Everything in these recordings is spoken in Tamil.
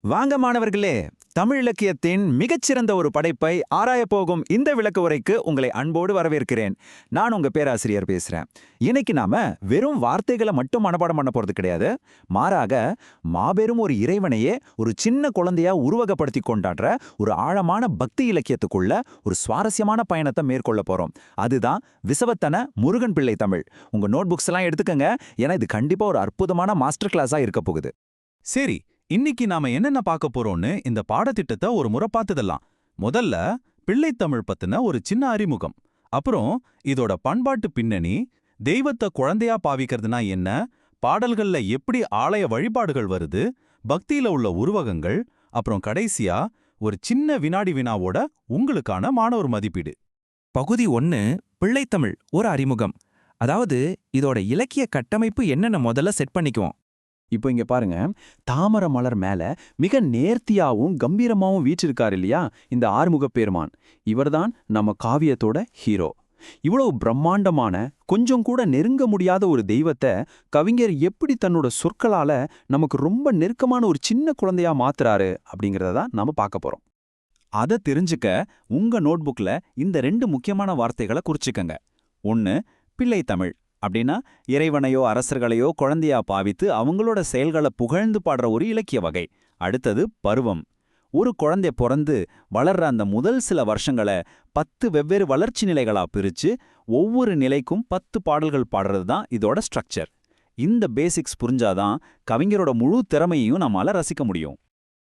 வாங்க மாணவர்களே, தமிழ் இலக்கியத்தின் மிகச்சிறந்த ஒரு படைப்பை ஆராயப் போகும் இந்த விளக்க உரைக்கு உங்களை அன்போடு வரவேற்கிறேன். நான் உங்க பேராசிரியர் பேசுறேன். இன்னைக்கு நாம வெறும் வார்த்தைகளை மட்டும் மனப்பாடம் பண்ண போறது கிடையாது. மாறாக மாபெரும் ஒரு இறைவனையே ஒரு சின்ன குழந்தையா உருவகப்படுத்தி கொண்டாடுற ஒரு ஆழமான பக்தி இலக்கியத்துக்குள்ள ஒரு சுவாரஸ்யமான பயணத்தை மேற்கொள்ள போறோம். அதுதான் விசவத்தன முருகன் பிள்ளை தமிழ். உங்க நோட் புக்ஸ் எல்லாம் எடுத்துக்கங்க, ஏன்னா இது கண்டிப்பா ஒரு அற்புதமான மாஸ்டர் கிளாஸா இருக்க போகுது. சரி, இன்னைக்கு நாம என்னென்ன பார்க்க போறோம்னு இந்த பாடத்திட்டத்தை ஒரு முறை பார்த்துதலாம். முதல்ல பிள்ளைத்தமிழ் பத்தின ஒரு சின்ன அறிமுகம், அப்புறம் இதோட பண்பாட்டு பின்னணி, தெய்வத்தை குழந்தையா பாவிக்கிறதுனா என்ன, பாடல்கள்ல எப்படி ஆலய வழிபாடுகள் வருது, பக்தியில உள்ள உருவகங்கள், அப்புறம் கடைசியா ஒரு சின்ன வினாடி வினாவோட உங்களுக்கான மாணவர் மதிப்பீடு. பகுதி 1 பிள்ளைத்தமிழ் ஒரு அறிமுகம். அதாவது இதோட இலக்கிய கட்டமைப்பு என்னன்னு முதல்ல செட் பண்ணிக்குவோம். இப்போ இங்க பாருங்க, தாமர மலர் மேல மிக நேர்த்தியாவும் கம்பீரமாவும் வீற்றிருக்காரு இல்லையா இந்த ஆறுமுகப் பெருமான். இவர்தான் நம்ம காவியத்தோட ஹீரோ. இவ்வளவு பிரம்மாண்டமான, கொஞ்சம் கூட நெருங்க முடியாத ஒரு தெய்வத்தை கவிஞர் எப்படி தன்னோட சொற்களால நமக்கு ரொம்ப நெருக்கமான ஒரு சின்ன குழந்தையா மாத்துறாரு அப்படிங்கறத தான் நாம பார்க்க போறோம். அதை தெரிஞ்சுக்க உங்க நோட்புக்ல இந்த 2 முக்கியமான வார்த்தைகளை குறிச்சுக்கங்க. 1 பிள்ளைத்தமிழ் அப்படின்னா இறைவனையோ அரசர்களையோ குழந்தையா பாவித்து அவங்களோட செயல்களை புகழ்ந்து பாடுற ஒரு இலக்கிய வகை. அடுத்தது பருவம். ஒரு குழந்தை பிறந்து வளர்ற அந்த முதல் சில வருஷங்களை 10 வெவ்வேறு வளர்ச்சி நிலைகளா பிரிச்சு ஒவ்வொரு நிலைக்கும் 10 பாடல்கள் பாடுறது தான் இதோட ஸ்ட்ரக்சர். இந்த பேசிக்ஸ் புரிஞ்சாதான் கவிஞரோட முழு திறமையையும் நம்மால ரசிக்க முடியும்.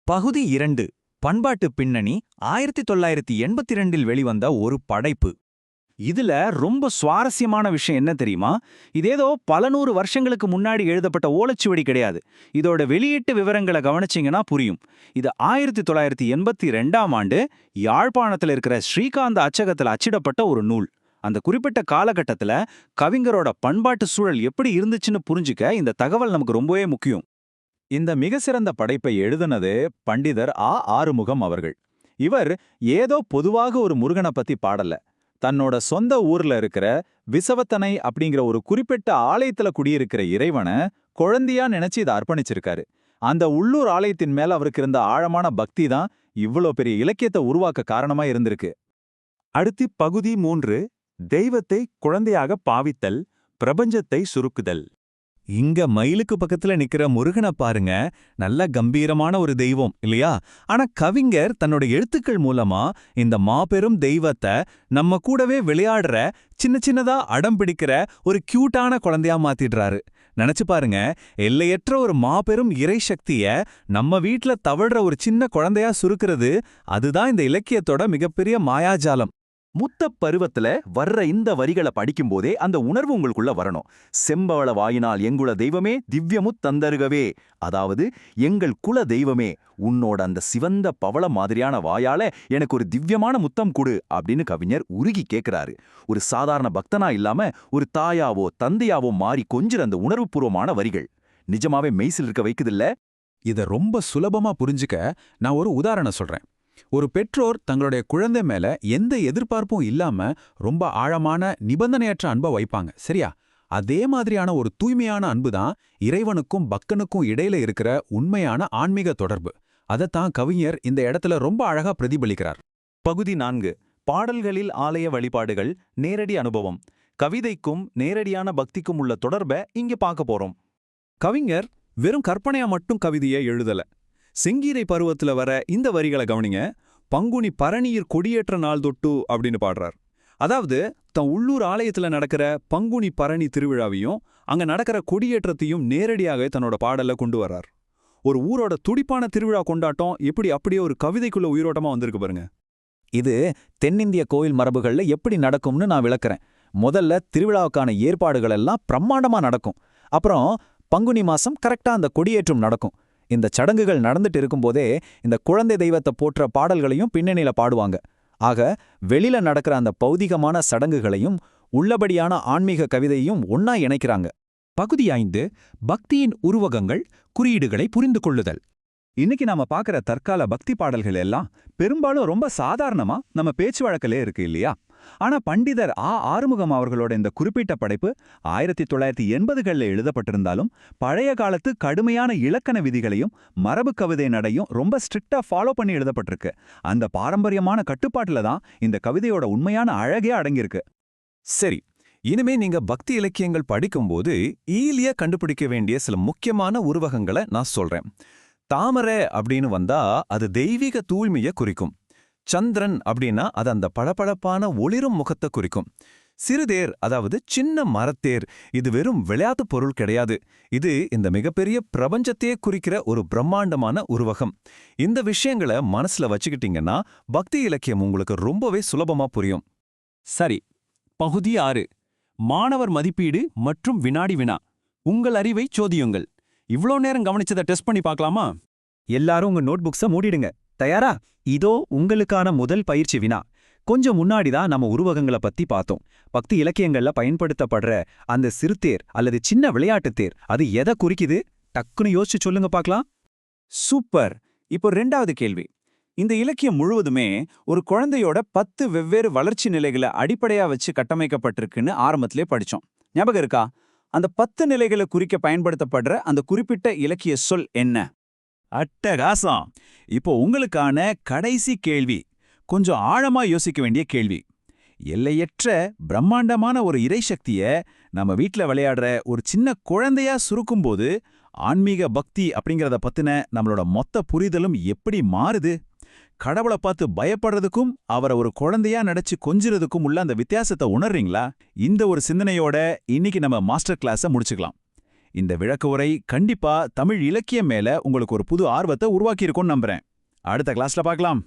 பகுதி 2 பண்பாட்டு பின்னணி 1982இல் வெளிவந்த ஒரு படைப்பு. இதுல ரொம்ப சுவாரஸ்யமான விஷயம் என்ன தெரியுமா? இதேதோ பல நூறு வருஷங்களுக்கு முன்னாடி எழுதப்பட்ட ஓலைச்சுவடி கிடையாது. இதோட வெளியீட்டு விவரங்களை கவனிச்சிங்கன்னா புரியும். இது 1982ஆம் ஆண்டு யாழ்ப்பாணத்தில் இருக்கிற ஸ்ரீகாந்த அச்சகத்தில் அச்சிடப்பட்ட ஒரு நூல். அந்த குறிப்பிட்ட காலகட்டத்தில் கவிஞரோட பண்பாட்டு சூழல் எப்படி இருந்துச்சுன்னு புரிஞ்சுக்க இந்த தகவல் நமக்கு ரொம்பவே முக்கியம். இந்த மிக சிறந்த படைப்பை எழுதுனது பண்டிதர் ஆறுமுகம் அவர்கள். இவர் ஏதோ பொதுவாக ஒரு முருகனை பத்தி பாடல, தன்னோட சொந்த ஊர்ல இருக்கிற விசவத்தனை அப்படிங்கிற ஒரு குறிப்பிட்ட ஆலயத்துல குடியிருக்கிற இறைவனை குழந்தையா நினைச்சு இதை அர்ப்பணிச்சிருக்காரு. அந்த உள்ளூர் ஆலயத்தின் மேல அவருக்கு இருந்த ஆழமான பக்தி தான் இவ்வளோ பெரிய இலக்கியத்தை உருவாக்க காரணமா இருந்திருக்கு. அடுத்து பகுதி 3 தெய்வத்தை குழந்தையாக பாவித்தல், பிரபஞ்சத்தை சுருக்குதல். இங்க மயிலுக்கு பக்கத்துல நிக்கிற முருகனை பாருங்க, நல்ல கம்பீரமான ஒரு தெய்வம் இல்லையா? ஆனா கவிஞர் தன்னோட எழுத்துக்கள் மூலமா இந்த மாபெரும் தெய்வத்தை நம்ம கூடவே விளையாடுற, சின்ன சின்னதா அடம் பிடிக்கிற ஒரு கியூட்டான குழந்தையா மாத்திடுறாரு. நினைச்சு பாருங்க, எல்லையற்ற ஒரு மாபெரும் இறை சக்திய நம்ம வீட்ல தவழ்ற ஒரு சின்ன குழந்தையா சுருக்குறது, அதுதான் இந்த இலக்கியத்தோட மிகப்பெரிய மாயாஜாலம். முத்த பருவத்துல வர்ற இந்த வரிகளை படிக்கும்போதே அந்த உணர்வு உங்களுக்குள்ள வரணும். செம்பவள வாயினால் எங்குல தெய்வமே திவ்யமுத் தந்தருகவே, அதாவது எங்கள் குல தெய்வமே, உன்னோட அந்த சிவந்த பவள மாதிரியான வாயால எனக்கு ஒரு திவ்யமான முத்தம் கொடு அப்படின்னு கவிஞர் உருகி கேட்கிறாரு. ஒரு சாதாரண பக்தனா இல்லாம ஒரு தாயாவோ தந்தையாவோ மாறி கொஞ்சிற அந்த உணர்வுபூர்வமான வரிகள் நிஜமாவே மெய்சில் இருக்க வைக்குதில்ல? இதை ரொம்ப சுலபமா புரிஞ்சுக்க நான் ஒரு உதாரணம் சொல்றேன். ஒரு பெற்றோர் தங்களுடைய குழந்தை மேல எந்த எதிர்பார்ப்பும் இல்லாம ரொம்ப ஆழமான நிபந்தனையற்ற அன்பை வைப்பாங்க, சரியா? அதே மாதிரியான ஒரு தூய்மையான அன்பு தான் இறைவனுக்கும் பக்தனுக்கும் இடையில இருக்கிற உண்மையான ஆன்மீக தொடர்பு. அதைத்தான் கவிஞர் இந்த இடத்துல ரொம்ப அழகா பிரதிபலிக்கிறார். பகுதி 4 பாடல்களில் ஆலய வழிபாடுகள், நேரடி அனுபவம். கவிதைக்கும் நேரடியான பக்திக்கும் உள்ள தொடர்பை இங்க பார்க்க போறோம். கவிஞர் வெறும் கற்பனையா மட்டும் கவிதையை எழுதல. செங்கீரை பருவத்துல வர இந்த வரிகளை கவனிங்க. பங்குனி பரணியிற் கொடியேற்ற நாள் தொட்டு அப்படின்னு பாடுறார். அதாவது தன் உள்ளூர் ஆலயத்துல நடக்கிற பங்குனி பரணி திருவிழாவையும் அங்க நடக்கிற கொடியேற்றத்தையும் நேரடியாக தன்னோட பாடல்ல கொண்டு வர்றார். ஒரு ஊரோட துடிப்பான திருவிழா கொண்டாட்டம் எப்படி அப்படியே ஒரு கவிதைக்குள்ள உயிரோட்டமா வந்திருக்கு பாருங்க. இது தென்னிந்திய கோயில் மரபுகள்ல எப்படி நடக்கும்னு நான் விளக்குறேன். முதல்ல திருவிழாவுக்கான ஏற்பாடுகள் எல்லாம் பிரம்மாண்டமா நடக்கும். அப்புறம் பங்குனி மாசம் கரெக்டா அந்த கொடியேற்றம் நடக்கும். இந்த சடங்குகள் நடந்துட்டு இருக்கும்போதே இந்த குழந்தை தெய்வத்தை போற்ற பாடல்களையும் பின்னணியில பாடுவாங்க. ஆக வெளியில நடக்கிற அந்த பௌதிகமான சடங்குகளையும் உள்ளபடியான ஆன்மீக கவிதையும் ஒன்னா இணைக்கிறாங்க. பகுதி 5 பக்தியின் உருவகங்கள், குறியீடுகளை புரிந்து கொள்ளுதல். இன்னைக்கு நாம பார்க்குற தற்கால பக்தி பாடல்கள் எல்லாம் பெரும்பாலும் ரொம்ப சாதாரணமா நம்ம பேச்சு வழக்கிலே இருக்கு இல்லையா? ஆனா பண்டிதர் ஆறுமுகம் அவர்களோட இந்த குறிப்பிட்ட படைப்பு 1980களில் எழுதப்பட்டிருந்தாலும் பழைய காலத்து கடுமையான இலக்கண விதிகளையும் மரபு கவிதை நடையும் ரொம்ப ஸ்ட்ரிக்டா ஃபாலோ பண்ணி எழுதப்பட்டிருக்கு. அந்த பாரம்பரியமான கட்டுப்பாட்டுல தான் இந்த கவிதையோட உண்மையான அழகே அடங்கியிருக்கு. சரி, இனிமே நீங்க பக்தி இலக்கியங்கள் படிக்கும்போது ஈலியா கண்டுபிடிக்க வேண்டிய சில முக்கியமான உருவகங்களை நான் சொல்றேன். தாமரை அப்படின்னு வந்தா அது தெய்வீக தூய்மையை குறிக்கும். சந்திரன் அப்படின்னா அது அந்த பளபளப்பான ஒளிரும் முகத்தை குறிக்கும். சிறுதேர், அதாவது சின்ன மரத்தேர், இது வெறும் விளையாட்டு பொருள் கிடையாது. இது இந்த மிகப்பெரிய பிரபஞ்சத்தையே குறிக்கிற ஒரு பிரம்மாண்டமான உருவகம். இந்த விஷயங்களை மனசுல வச்சுக்கிட்டீங்கன்னா பக்தி இலக்கியம் உங்களுக்கு ரொம்பவே சுலபமா புரியும். சரி, பகுதி 6 மாணவர் மதிப்பீடு மற்றும் வினாடி வினா. உங்கள் அறிவை சோதியுங்கள். இவ்ளோ நேரம் கவனிச்சதை டெஸ்ட் பண்ணி பார்க்கலாமா? எல்லாரும் உங்க நோட்புக்ஸ மூடிடுங்க. தயாரா? இதோ உங்களுக்கான முதல் பயிற்சி வினா. கொஞ்சம் முன்னாடி தான் நம்ம உருவகங்களை பத்தி பார்த்தோம். பக்தி இலக்கியங்கள்ல பயன்படுத்தப்படுற அந்த சிறுதேர் அல்லது சின்ன விளையாட்டுத் தேர், அது எதை குறிக்குது? டக்குன்னு யோசிச்சு சொல்லுங்க பார்க்கலாம். சூப்பர். இப்போ 2வது கேள்வி. இந்த இலக்கியம் முழுவதுமே ஒரு குழந்தையோட 10 வெவ்வேறு வளர்ச்சி நிலைகளை அடிப்படையா வச்சு கட்டமைக்கப்பட்டிருக்குன்னு ஆரம்பத்திலே படிச்சோம். ஞாபகம் இருக்கா? அந்த 10 நிலைகளை குறிக்க பயன்படுத்தப்படுற அந்த குறிப்பிட்ட இலக்கிய சொல் என்ன? அட்டகாசம்! இப்போ உங்களுக்கான கடைசி கேள்வி, கொஞ்சம் ஆழமா யோசிக்க வேண்டிய கேள்வி. எல்லையற்ற பிரம்மாண்டமான ஒரு இறைசக்திய நம்ம வீட்ல விளையாடுற ஒரு சின்ன குழந்தையா சுருக்கும்போது ஆன்மீக பக்தி அப்படிங்கறத பத்தின நம்மளோட மொத்த புரிதலும் எப்படி மாறுது? கடவுளை பார்த்து பயப்படுறதுக்கும் அவரை ஒரு குழந்தையா நடிச்சு கொஞ்சிறதுக்கும் உள்ள அந்த வித்தியாசத்தை உணர்றீங்களா? இந்த ஒரு சிந்தனையோட இன்னைக்கு நம்ம மாஸ்டர் கிளாஸை முடிச்சுக்கலாம். இந்த விளக்க உரை கண்டிப்பா தமிழ் இலக்கியம் மேல உங்களுக்கு ஒரு புது ஆர்வத்தை உருவாக்கியிருக்கும்னு நம்புறேன். அடுத்த கிளாஸ்ல பார்க்கலாம்.